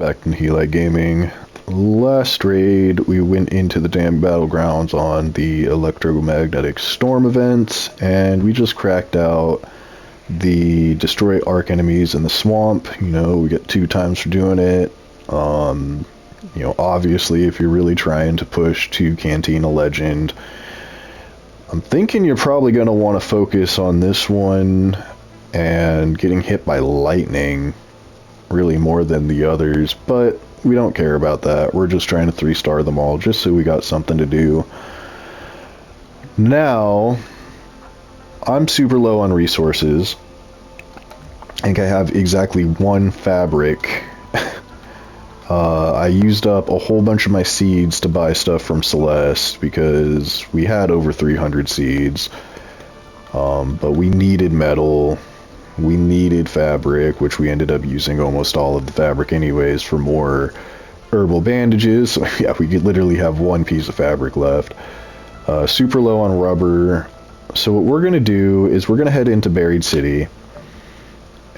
Back in Helite Gaming. Last raid, we went into the damn battlegrounds on the electromagnetic storm event, and we just cracked out the destroy arc enemies in the swamp. You know, we get 2 times for doing it. You know, obviously, if you're really trying to push to Cantina Legend, I'm thinking you're probably going to want to focus on this one and getting hit by lightning really more than the others, but we don't care about that. We're just trying to 3-star them all just so we got something to do. Now, I'm super low on resources. I think I have exactly 1 fabric. I used up a whole bunch of my seeds to buy stuff from Celeste because we had over 300 seeds. But we needed metal. We needed fabric, which we ended up using almost all of the fabric anyways for more herbal bandages. So yeah, we could literally have 1 piece of fabric left. Super low on rubber. So what we're going to do is we're going to head into Buried City.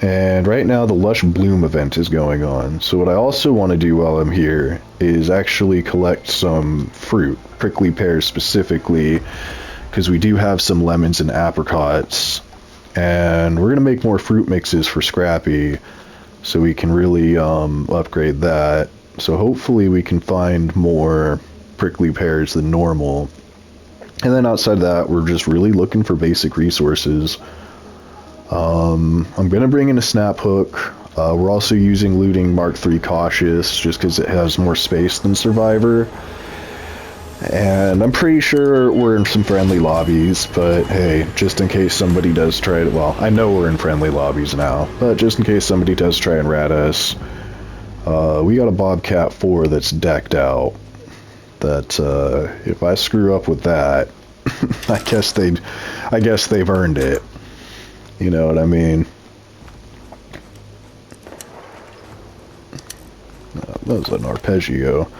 And right now the Lush Bloom event is going on. So what I also want to do while I'm here is actually collect some fruit, prickly pears specifically, because we do have some lemons and apricots. And we're going to make more fruit mixes for Scrappy, so we can really upgrade that. So hopefully we can find more prickly pears than normal. And then outside of that, we're just really looking for basic resources. I'm going to bring in a snap hook. We're also using looting Mark III Cautious, just because it has more space than Survivor. And I'm pretty sure we're in some friendly lobbies, but hey, just in case somebody does try to, well, I know we're in friendly lobbies now, but just in case somebody does try and rat us, we got a Bobcat 4 that's decked out, that, if I screw up with that, I guess they've earned it. You know what I mean? That was an arpeggio.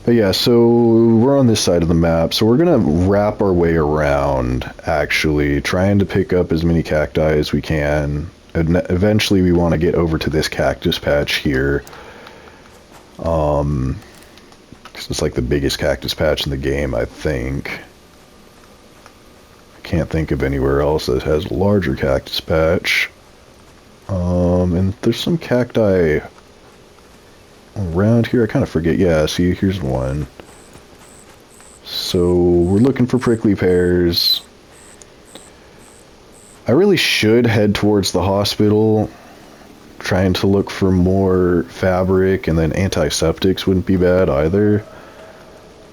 But yeah, so we're on this side of the map, so we're gonna wrap our way around, actually, trying to pick up as many cacti as we can. And eventually we want to get over to this cactus patch here. Because it's like the biggest cactus patch in the game, I think. I can't think of anywhere else that has a larger cactus patch. And there's some cacti around here. I kind of forget. Yeah, see, here's one. So we're looking for prickly pears. I really should head towards the hospital, trying to look for more fabric, and then antiseptics wouldn't be bad either.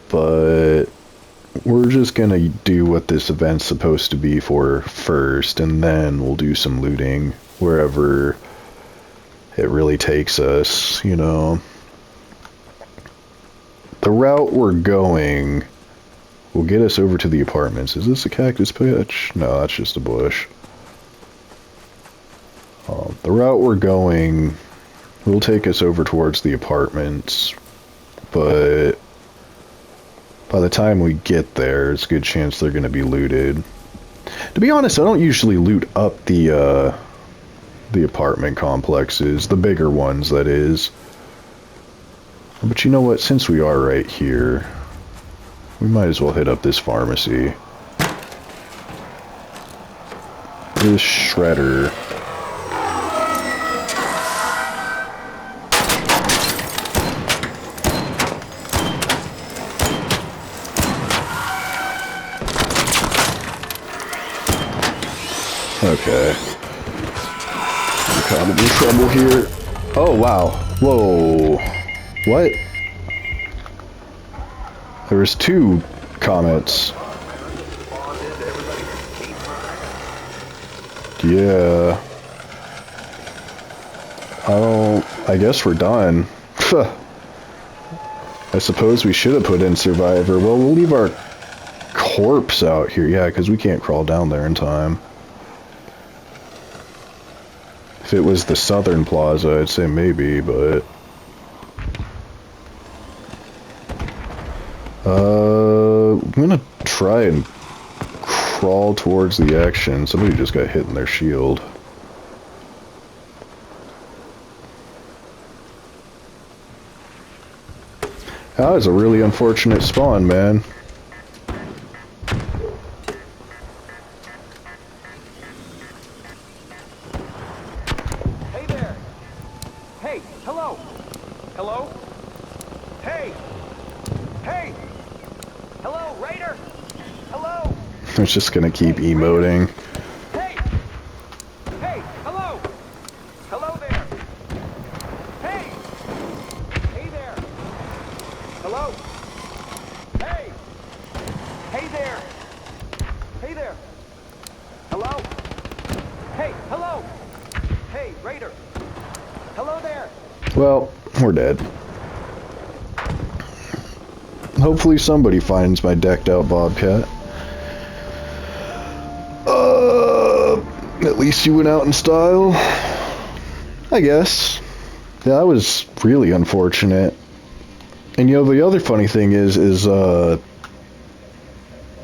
But we're just gonna do what this event's supposed to be for first, and then we'll do some looting wherever it really takes us, you know. The route we're going will get us over to the apartments. Is this a cactus patch? No, that's just a bush. The route we're going will take us over towards the apartments, but by the time we get there, it's a good chance they're going to be looted. To be honest, I don't usually loot up the apartment complexes, the bigger ones, that is. But you know what, since we are right here, we might as well hit up this pharmacy. This shredder. Okay. I'm kind of in trouble here. Oh, wow. Whoa. What? There was 2 comets. Yeah. I guess we're done. I suppose we should have put in Survivor. Well, we'll leave our corpse out here. Yeah, because we can't crawl down there in time. If it was the Southern Plaza, I'd say maybe, but... I'm gonna try and crawl towards the action. Somebody just got hit in their shield. That was a really unfortunate spawn, man. Hey there! Hey, hello! Hello? Hey! Hey! Hello, Raider! Hello! I was just gonna keep emoting. Hey! Hey! Hello! Hello there! Hey! Hey there! Hello? Hey! Hey there! Hey there! Hello? Hey! Hello! Hey, Raider! Hello there! Well, we're dead. Hopefully somebody finds my decked out Bobcat. At least you went out in style. I guess. Yeah, that was really unfortunate. And you know, the other funny thing is but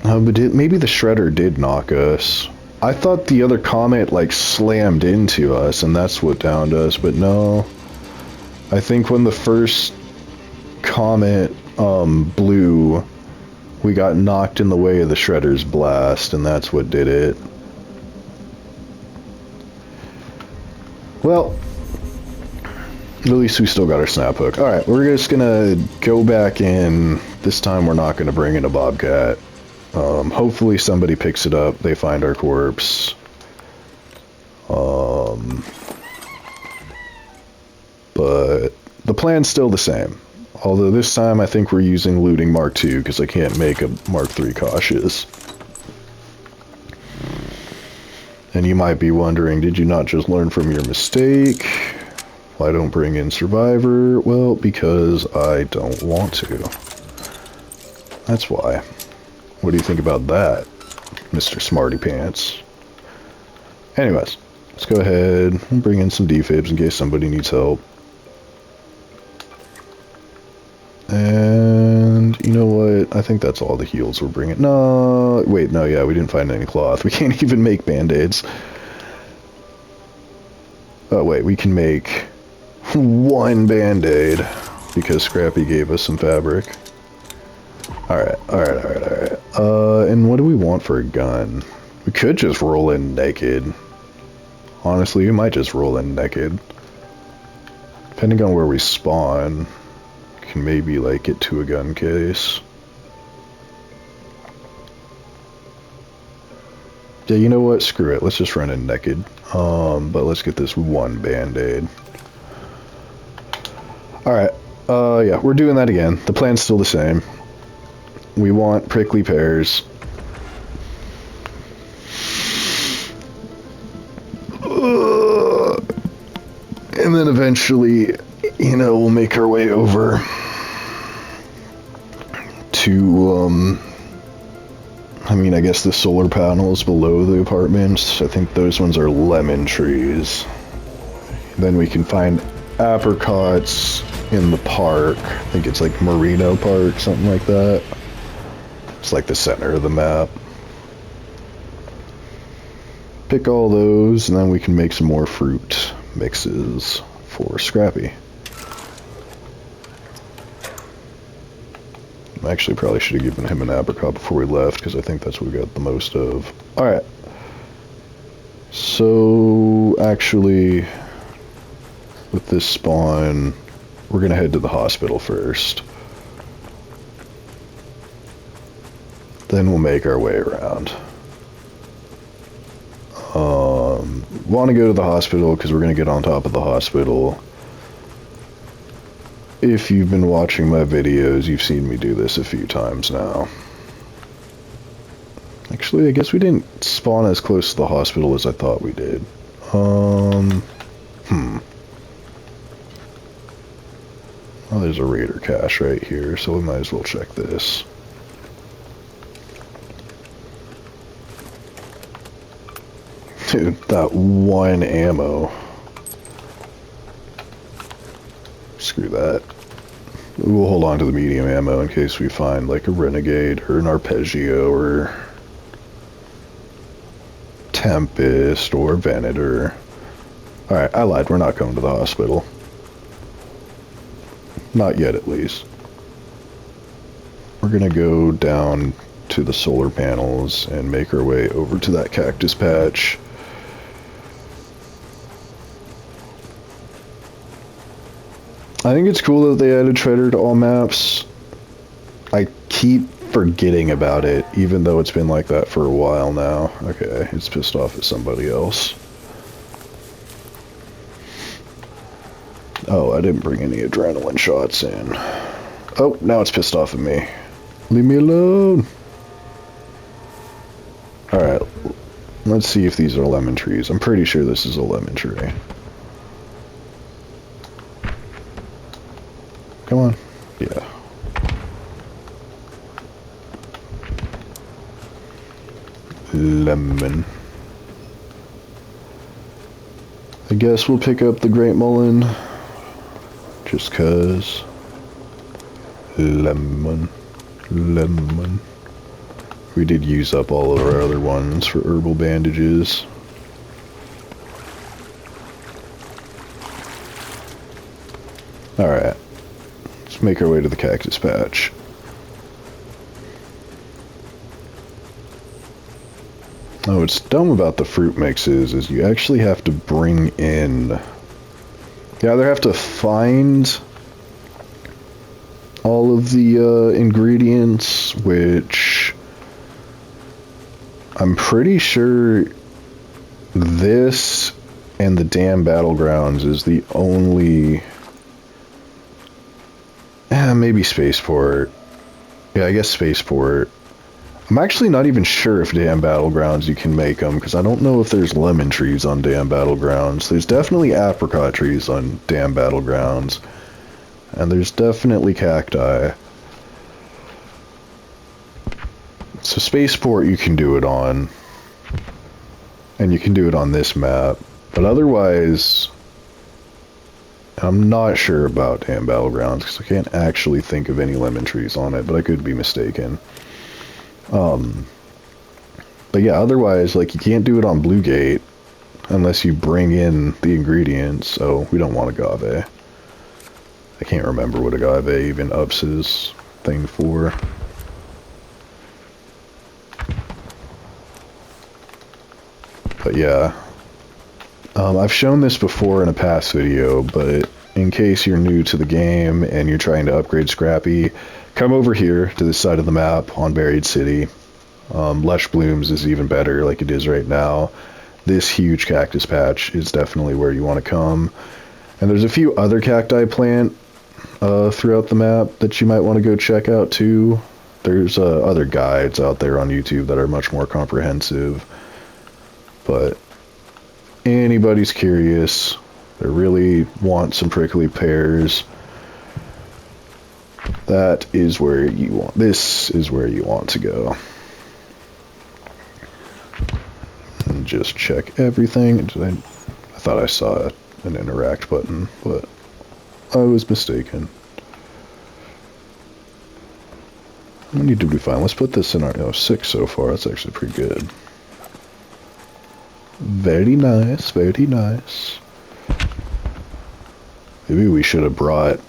maybe the shredder did knock us. I thought the other comet like slammed into us and that's what downed us, but no. I think when the first comet blew, we got knocked in the way of the shredder's blast, and that's what did it. Well, at least we still got our snap hook. Alright, we're just gonna go back in. This time we're not gonna bring in a Bobcat. Hopefully somebody picks it up, they find our corpse. But the plan's still the same. Although this time I think we're using looting Mark II because I can't make a Mark III cautious. And you might be wondering, did you not just learn from your mistake? Why don't bring in Survivor? Well, because I don't want to. That's why. What do you think about that, Mr. Smarty Pants? Anyways, let's go ahead and bring in some defibs in case somebody needs help. And you know what? I think that's all the heals we're bringing. No, wait, no, yeah, we didn't find any cloth. We can't even make band-aids. Oh, wait, we can make one band-aid because Scrappy gave us some fabric. Alright. And what do we want for a gun? We could just roll in naked. Honestly, we might just roll in naked. Depending on where we spawn. Can maybe like get to a gun case. Yeah, you know what? Screw it. Let's just run in naked. But let's get this one band-aid. Alright. Yeah, we're doing that again. The plan's still the same. We want prickly pears. And then eventually, you know, we'll make our way over to, I mean, I guess the solar panels below the apartments. I think those ones are lemon trees. Then we can find apricots in the park. I think it's like Merino Park, something like that. It's like the center of the map. Pick all those, and then we can make some more fruit mixes for Scrappy. Actually, probably should have given him an apricot before we left, because I think that's what we got the most of. Alright. So, actually, with this spawn, we're going to head to the hospital first. Then we'll make our way around. Want to go to the hospital, because we're going to get on top of the hospital. If you've been watching my videos, you've seen me do this a few times now. Actually, I guess we didn't spawn as close to the hospital as I thought we did. Oh, there's a raider cache right here, so we might as well check this. Dude, that one ammo. Screw that. We'll hold on to the medium ammo in case we find like a Renegade or an Arpeggio or Tempest or Venator. Alright, I lied. We're not going to the hospital. Not yet, at least. gonna go down to the solar panels and make our way over to that cactus patch. I think it's cool that they added Treader to all maps. I keep forgetting about it, even though it's been like that for a while now. Okay, it's pissed off at somebody else. Oh, I didn't bring any adrenaline shots in. Oh, now it's pissed off at me. Leave me alone. Alright, let's see if these are lemon trees. I'm pretty sure this is a lemon tree. Come on. Yeah. Lemon. I guess we'll pick up the Great Mullen. Just cause. Lemon. Lemon. We did use up all of our other ones for herbal bandages. Alright. Let's make our way to the cactus patch. Oh, what's dumb about the fruit mixes is you actually have to bring in... You either have to find all of the ingredients, which I'm pretty sure this and the damn battlegrounds is the only... maybe Spaceport. Yeah, I guess Spaceport. I'm actually not even sure if Damn Battlegrounds you can make them, because I don't know if there's lemon trees on Damn Battlegrounds. There's definitely apricot trees on Damn Battlegrounds. And there's definitely cacti. So Spaceport you can do it on. And you can do it on this map. But otherwise, I'm not sure about Damn Battlegrounds, because I can't actually think of any lemon trees on it, but I could be mistaken. But yeah, otherwise, like, you can't do it on Blue Gate unless you bring in the ingredients, so we don't want agave. I can't remember what agave even ups his thing for. But yeah, I've shown this before in a past video, but in case you're new to the game and you're trying to upgrade Scrappy, come over here to this side of the map on Buried City. Lush Blooms is even better like it is right now. This huge cactus patch is definitely where you want to come. And there's a few other cacti plant throughout the map that you might want to go check out too. There's other guides out there on YouTube that are much more comprehensive. But anybody's curious, they really want some prickly pears, that is where you want, this is where you want to go. And just check everything. I thought I saw an interact button, but I was mistaken. How many did we find? Let's put this in our 6 so far. That's actually pretty good. Very nice, very nice. Maybe we should have brought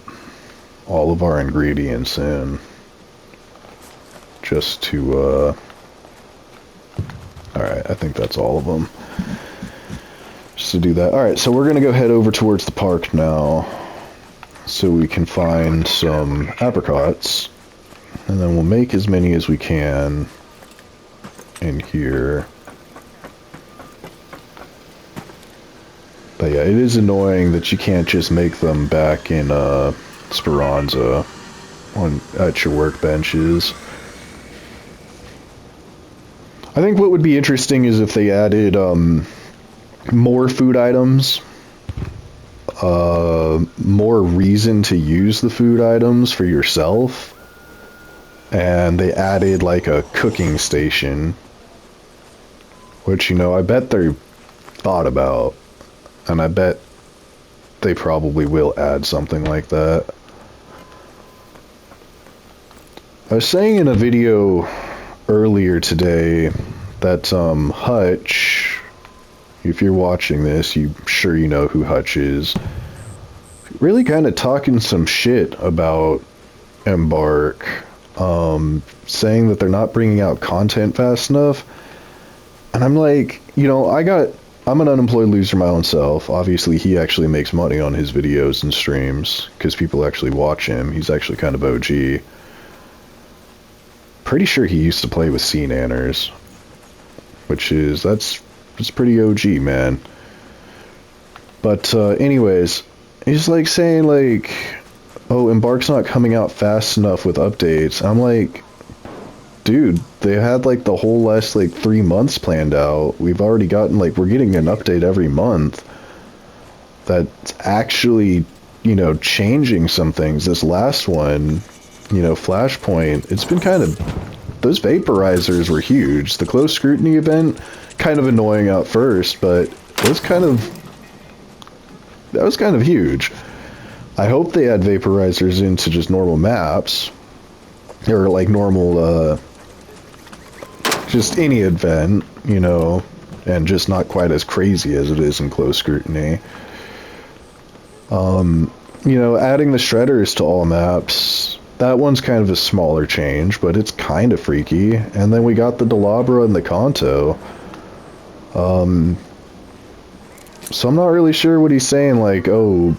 all of our ingredients in just to alright, I think that's all of them. Just to do that. Alright, so we're gonna go head over towards the park now so we can find some apricots, and then we'll make as many as we can in here. But yeah, it is annoying that you can't just make them back in Speranza at your workbenches. I think what would be interesting is if they added more food items, more reason to use the food items for yourself, and they added like a cooking station, which, you know, I bet they're thought about, and I bet they probably will add something like that. I was saying in a video earlier today that Hutch, if you're watching this, you sure you know who Hutch is, really kind of talking some shit about Embark saying that they're not bringing out content fast enough. And I'm like, I'm an unemployed loser my own self. Obviously, he actually makes money on his videos and streams because people actually watch him. He's actually kind of OG. Pretty sure he used to play with Sea Nanners, that's pretty OG, man. But anyways, he's like saying like, oh, Embark's not coming out fast enough with updates. I'm like, dude, they had like the whole last like 3 months planned out. We've already gotten we're getting an update every month that's actually, changing some things. This last one, Flashpoint, it's been kind of, those vaporizers were huge. The close scrutiny event, kind of annoying at first, but that was kind of huge. I hope they add vaporizers into just normal maps, or like normal, just any event, and just not quite as crazy as it is in close scrutiny. Adding the shredders to all maps, that one's kind of a smaller change, but it's kind of freaky. And then we got the Delabra and the Kanto. So I'm not really sure what he's saying, like, oh,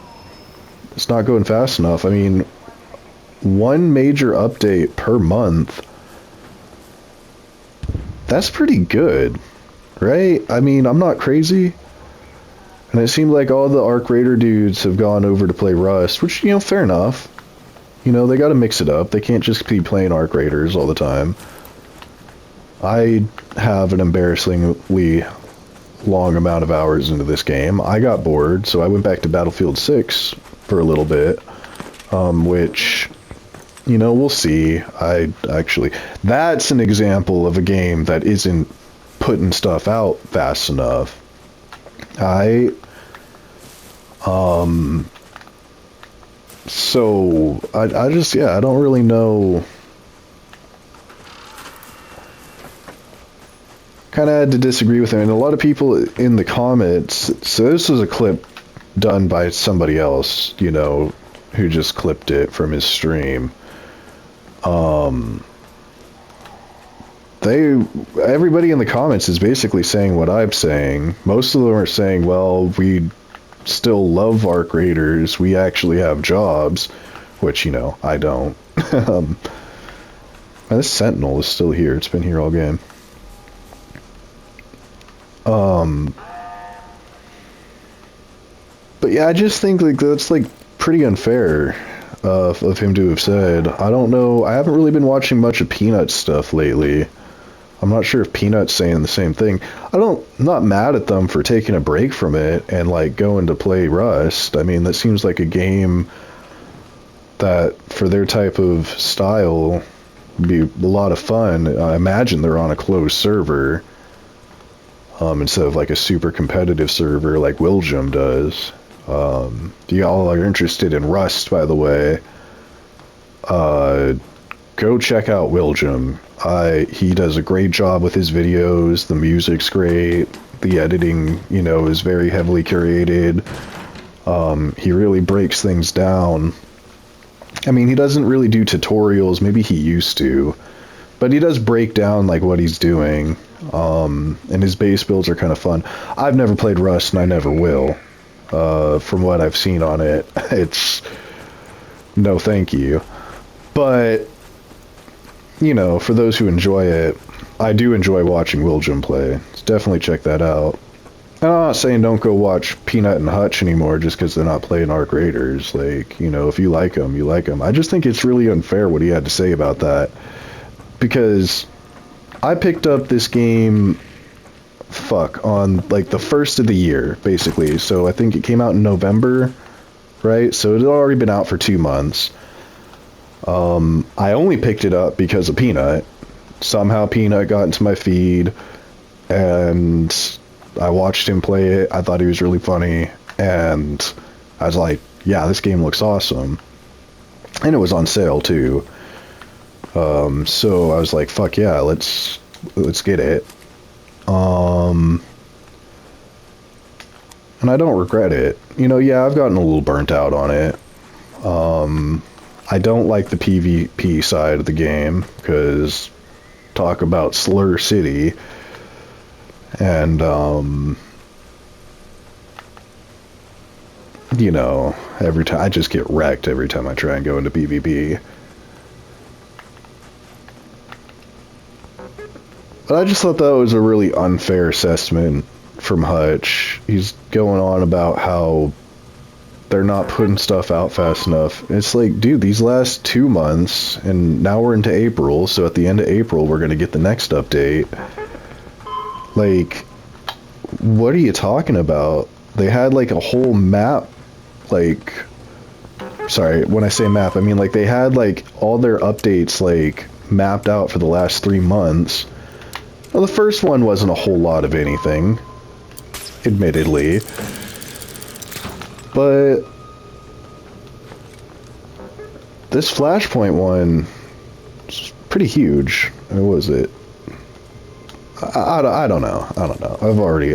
it's not going fast enough. I mean, one major update per month, that's pretty good, right? I mean, I'm not crazy. And it seemed like all the Arc Raider dudes have gone over to play Rust, which, fair enough. They gotta mix it up. They can't just be playing Arc Raiders all the time. I have an embarrassingly long amount of hours into this game. I got bored, so I went back to Battlefield 6 for a little bit, which, we'll see. That's an example of a game that isn't putting stuff out fast enough. So, I don't really know. Kind of had to disagree with him, and a lot of people in the comments, so this was a clip done by somebody else, who just clipped it from his stream. Everybody in the comments is basically saying what I'm saying. Most of them are saying, well, we still love Arc Raiders, we actually have jobs, which, I don't. This Sentinel is still here, it's been here all game. But yeah, I just think that's pretty unfair of him to have said. I don't know, I haven't really been watching much of Peanut's stuff lately. I'm not sure if Peanut's saying the same thing. I'm not mad at them for taking a break from it and going to play Rust. I mean, that seems like a game that for their type of style would be a lot of fun. I imagine they're on a closed server instead of a super competitive server like Willjum does. If you all are interested in Rust, by the way, go check out Willjum. He does a great job with his videos. The music's great. The editing, is very heavily curated. He really breaks things down. I mean, he doesn't really do tutorials. Maybe he used to. But he does break down, what he's doing. And his base builds are kind of fun. I've never played Rust, and I never will. From what I've seen on it, it's no thank you. But, for those who enjoy it, I do enjoy watching Willjum play. So definitely check that out. I'm not saying don't go watch Peanut and Hutch anymore just because they're not playing Arc Raiders. If you like them, you like them. I just think it's really unfair what he had to say about that. Because I picked up this game, on, the first of the year, basically. So I think it came out in November, right? So it had already been out for 2 months. I only picked it up because of Peanut. Somehow Peanut got into my feed, and I watched him play it. I thought he was really funny, and I was like, yeah, this game looks awesome. And it was on sale, too. So I was like, fuck yeah, let's get it. And I don't regret it. Yeah, I've gotten a little burnt out on it. I don't like the PvP side of the game, because talk about Slur City, and, you know, every time, I just get wrecked every time I try and go into PvP. But I just thought that was a really unfair assessment from Hutch. He's going on about how they're not putting stuff out fast enough. It's like, dude, these last 2 months, and now we're into April, so at the end of April, we're going to get the next update. Like, what are you talking about? They had, like, a whole map, like, sorry, when I say map, I mean, like, they had, like, all their updates, like, mapped out for the last 3 months. Well, the first one wasn't a whole lot of anything, admittedly. But this Flashpoint one is pretty huge. What was it? I don't know. I don't know.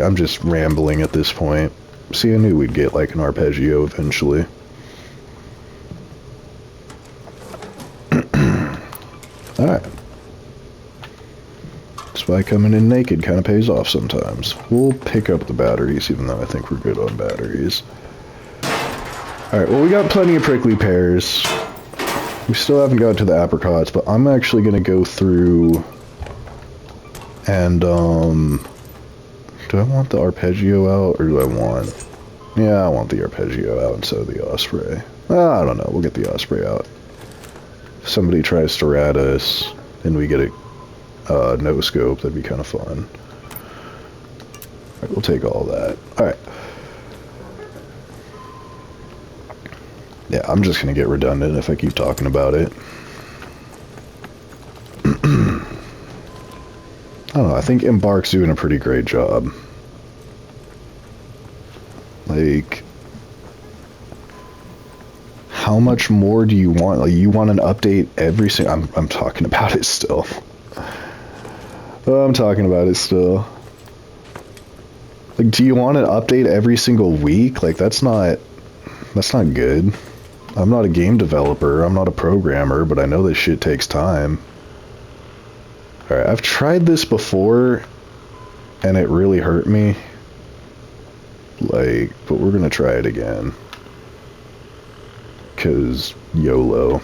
I'm just rambling at this point. See, I knew we'd get like an arpeggio eventually. Alright. That's why coming in naked kind of pays off sometimes. We'll pick up the batteries, even though I think we're good on batteries. Alright, well, we got plenty of prickly pears. We still haven't got to the apricots, but I'm actually going to go through and, do I want the arpeggio out, or do I want... Yeah, I want the arpeggio out instead of the osprey. I don't know, we'll get the osprey out. If somebody tries to rat us, and we get a no scope, that'd be kind of fun. Alright, we'll take all that. Alright. Yeah, I'm just gonna get redundant if I keep talking about it. I don't know, I think Embark's doing a pretty great job. Like, how much more do you want? Like, you want an update every single... I'm talking about it still. I'm talking about it still. Like, do you want an update every single week? Like, that's not good. I'm not a game developer, I'm not a programmer, but I know this shit takes time. Alright, I've tried this before, and it really hurt me. Like, but we're gonna try it again. 'Cause YOLO.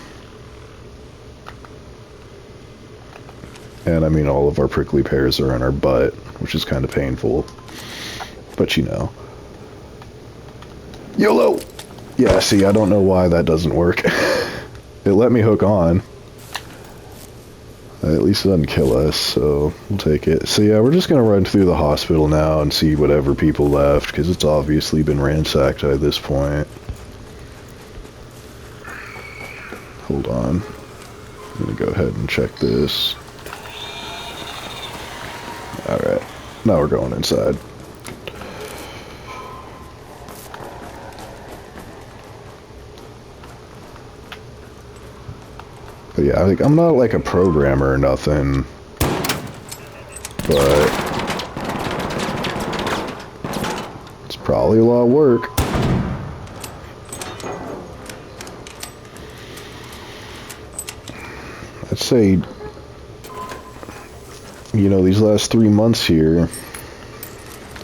And I mean, all of our prickly pears are in our butt, which is kind of painful. But you know. YOLO! Yeah, see, I don't know why that doesn't work. It let me hook on. At least it doesn't kill us, so we'll take it. So yeah, we're just gonna run through the hospital now and see whatever people left, because it's obviously been ransacked at this point. Hold on. I'm gonna go ahead and check this. Alright, now we're going inside. But yeah, like, I'm not like a programmer or nothing, but it's probably a lot of work. I'd say, you know, these last 3 months here,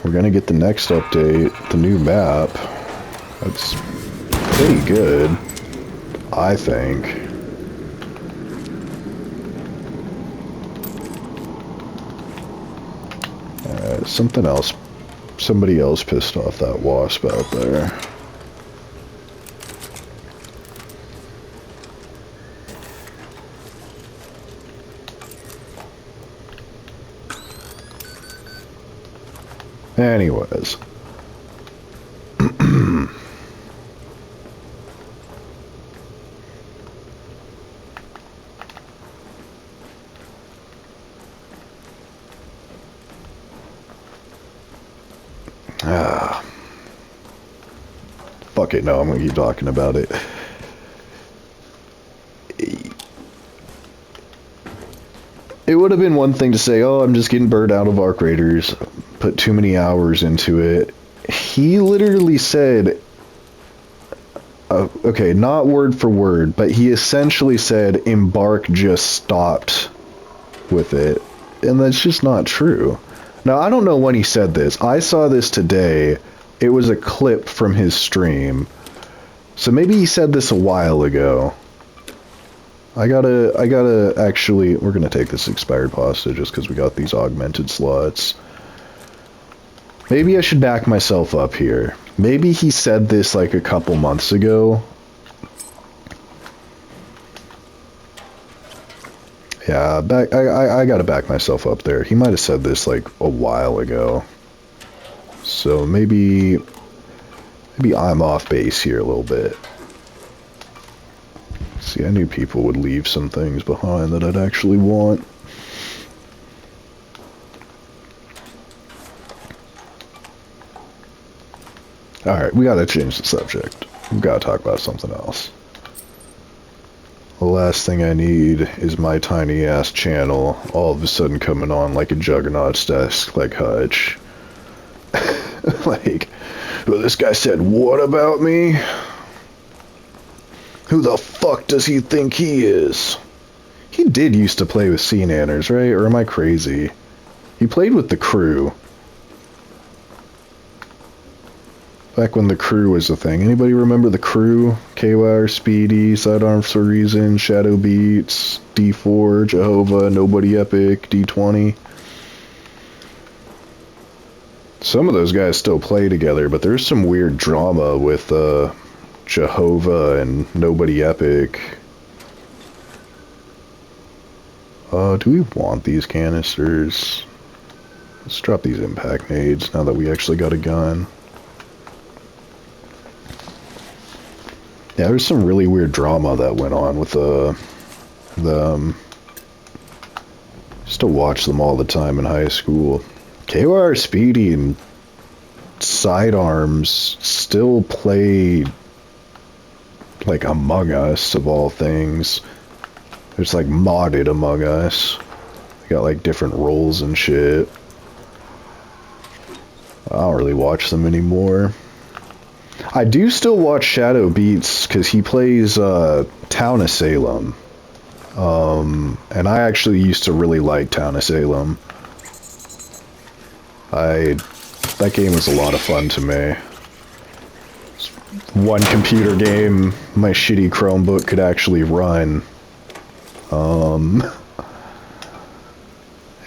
we're gonna get the next update, the new map. That's pretty good, I think. Something else. Somebody else pissed off that wasp out there. Anyways. Fuck it, no, I'm gonna keep talking about it. It would have been one thing to say, oh, I'm just getting burned out of Arc Raiders, put too many hours into it. He literally said okay, not word for word, but he essentially said Embark just stopped with it. And that's just not true. Now, I don't know when he said this. I saw this today. It was a clip from his stream. So maybe he said this a while ago. I gotta actually, we're gonna take this expired pasta just because we got these augmented slots. Maybe I should back myself up here. Maybe he said this like a couple months ago. Yeah, I gotta back myself up there. He might have said this like a while ago. So maybe I'm off base here a little bit. See, I knew people would leave some things behind that I'd actually want. Alright, we gotta change the subject. We gotta talk about something else. The last thing I need is my tiny ass channel all of a sudden coming on like a juggernaut's desk, like Hutch. Like, well, this guy said, what about me? Who the fuck does he think he is? He did used to play with Sea Nanners, right? Or am I crazy? He played with the crew. Back when the crew was a thing. Anybody remember the crew? KYR, Speedy, Sidearms for Reason, Shadow Beats, D4, Jehovah, Nobody Epic, D20. Some of those guys still play together, but there's some weird drama with Jehovah and Nobody Epic. Do we want these canisters? Let's drop these impact nades now that we actually got a gun. Yeah, there's some really weird drama that went on with used to watch them all the time in high school. KYR, Speedy, and Sidearms still play like Among Us, of all things. There's like modded Among Us. They got like different roles and shit. I don't really watch them anymore. I do still watch Shadow Beats because he plays Town of Salem. And I actually used to really like Town of Salem. That game was a lot of fun to me. One computer game my shitty Chromebook could actually run.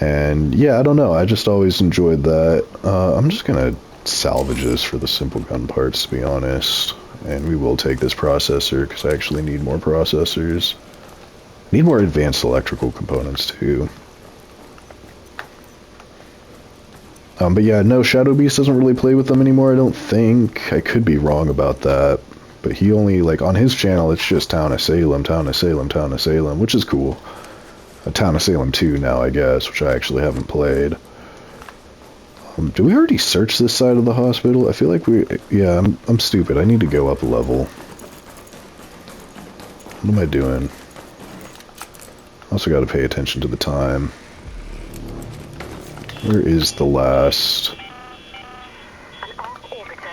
And yeah, I don't know, I just always enjoyed that. I'm just gonna salvage this for the simple gun parts, to be honest. And we will take this processor, because I actually need more processors. Need more advanced electrical components, too. But yeah, no, Shadow Beast doesn't really play with them anymore, I don't think. I could be wrong about that. But he only, like, on his channel, it's just Town of Salem, Town of Salem, Town of Salem, which is cool. Town of Salem 2 now, I guess, which I actually haven't played. Do we already search this side of the hospital? I feel like yeah, I'm stupid. I need to go up a level. What am I doing? Also got to pay attention to the time. Where is the last?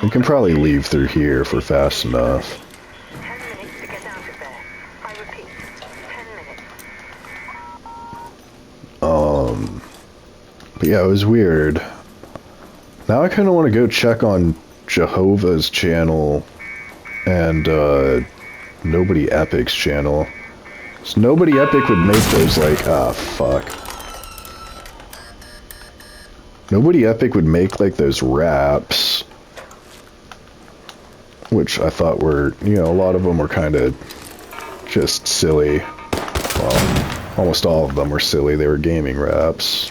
We can probably leave through here if we're fast enough. 10 minutes to get out of there. I repeat, 10 minutes. But yeah, it was weird. Now I kind of want to go check on Jehovah's channel and Nobody Epic's channel. So Nobody Epic would make those like, ah, fuck. Nobody Epic would make like those raps, which I thought were, you know, a lot of them were kind of just silly. Well, almost all of them were silly. They were gaming raps.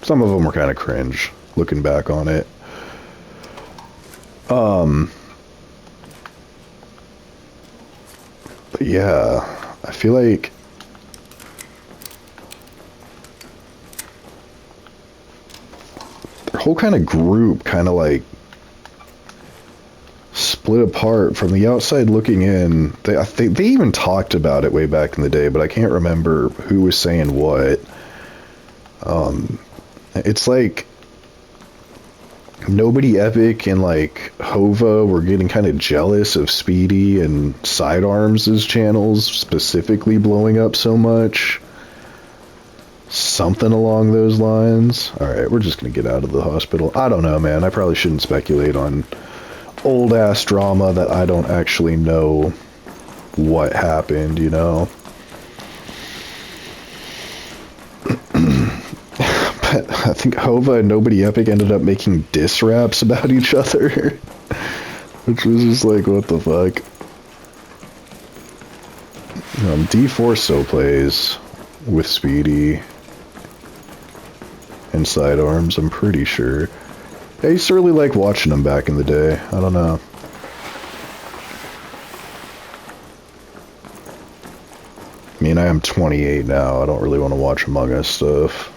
Some of them were kind of cringe, looking back on it. But yeah, I feel like their whole kind of group kind of like split apart from the outside looking in. I think they even talked about it way back in the day, but I can't remember who was saying what. It's like Nobody Epic and like Hova were getting kind of jealous of Speedy and Sidearms' channels specifically blowing up so much. Something along those lines. Alright, we're just gonna get out of the hospital. I don't know, man. I probably shouldn't speculate on old ass drama that I don't actually know what happened, you know? But I think Hova and Nobody Epic ended up making diss raps about each other. Which was just like, what the fuck? D4 still plays with Speedy and Sidearms, I'm pretty sure. I used to really like watching them back in the day. I don't know. I mean, I am 28 now. I don't really want to watch Among Us stuff.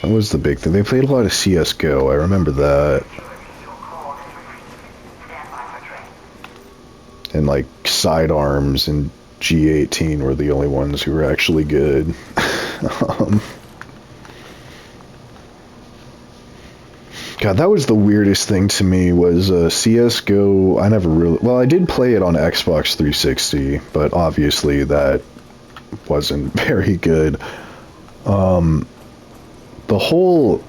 That was the big thing. They played a lot of CSGO. I remember that. And like Sidearms and G18 were the only ones who were actually good. God, that was the weirdest thing to me was CSGO. I never really... Well, I did play it on Xbox 360, but obviously that wasn't very good. The whole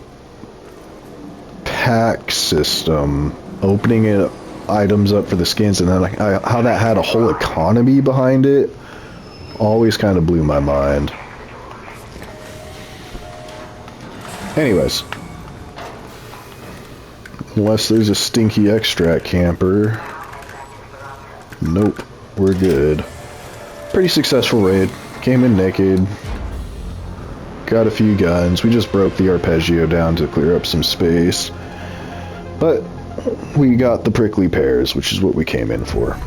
pack system, opening it, items up for the skins, and then like, how that had a whole economy behind it, always kind of blew my mind. Anyways. Unless there's a stinky extract camper. Nope, we're good. Pretty successful raid. Came in naked. Got a few guns. We just broke the arpeggio down to clear up some space. But we got the prickly pears, which is what we came in for.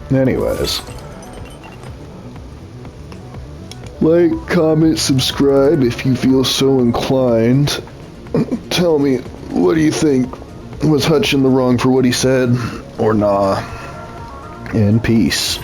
Anyways. Like, comment, subscribe if you feel so inclined. Tell me, what do you think? Was Hutch in the wrong for what he said? Or nah? And peace.